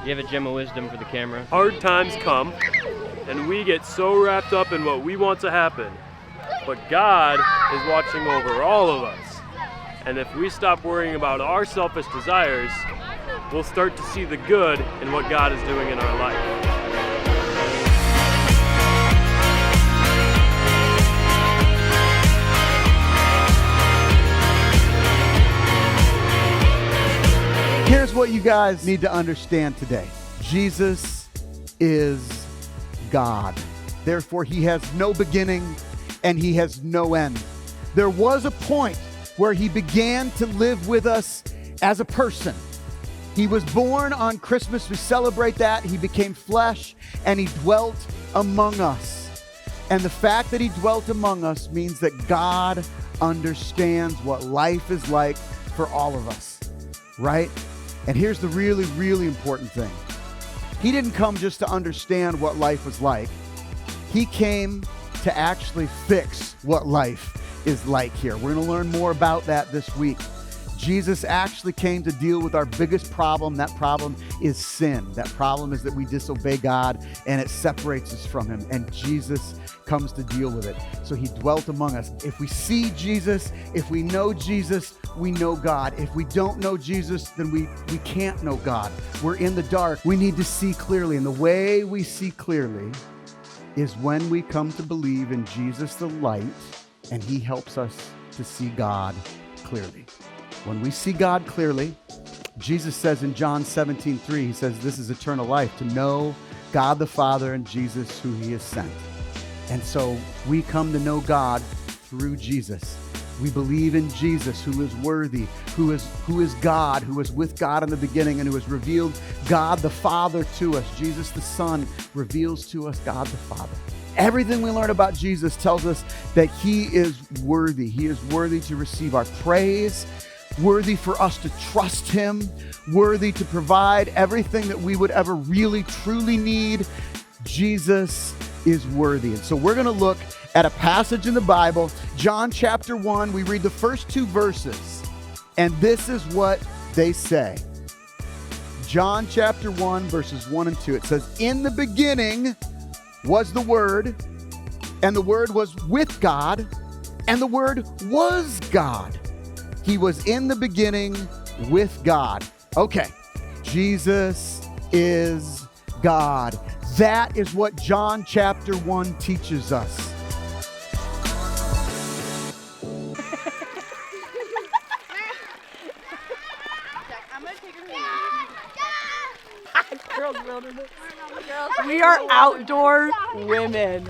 You have a gem of wisdom for the camera? Hard times come, and we get so wrapped up in what we want to happen. But God is watching over all of us. And if we stop worrying about our selfish desires, we'll start to see the good in what God is doing in our life. Here's what you guys need to understand today. Jesus is God. Therefore, he has no beginning and he has no end. There was a point where he began to live with us as a person. He was born on Christmas. We celebrate that. He became flesh and he dwelt among us. And the fact that he dwelt among us means that God understands what life is like for all of us, right? And here's the really, really important thing. He didn't come just to understand what life was like. He came to actually fix what life is like here. We're going to learn more about that this week. Jesus actually came to deal with our biggest problem. That problem is sin. That problem is that we disobey God and it separates us from him. And Jesus comes to deal with it. So he dwelt among us. If we see Jesus, if we know Jesus, we know God. If we don't know Jesus, then we can't know God. We're in the dark. We need to see clearly. And the way we see clearly is when we come to believe in Jesus the light, and he helps us to see God clearly. When we see God clearly, Jesus says in John 17:3, he says, this is eternal life, to know God the Father and Jesus who he has sent. And so we come to know God through Jesus. We believe in Jesus, who is worthy, who is God, who was with God in the beginning and who has revealed God the Father to us. Jesus the Son reveals to us God the Father. Everything we learn about Jesus tells us that he is worthy. He is worthy to receive our praise, worthy for us to trust him, worthy to provide everything that we would ever really, truly need. Jesus is worthy. And so we're going to look at a passage in the Bible, John chapter 1. We read the first two verses, and this is what they say. John chapter 1, verses 1 and 2. It says, in the beginning was the Word, and the Word was with God, and the Word was God. He was in the beginning with God. Okay, Jesus is God. That is what John chapter 1 teaches us. We are outdoor women.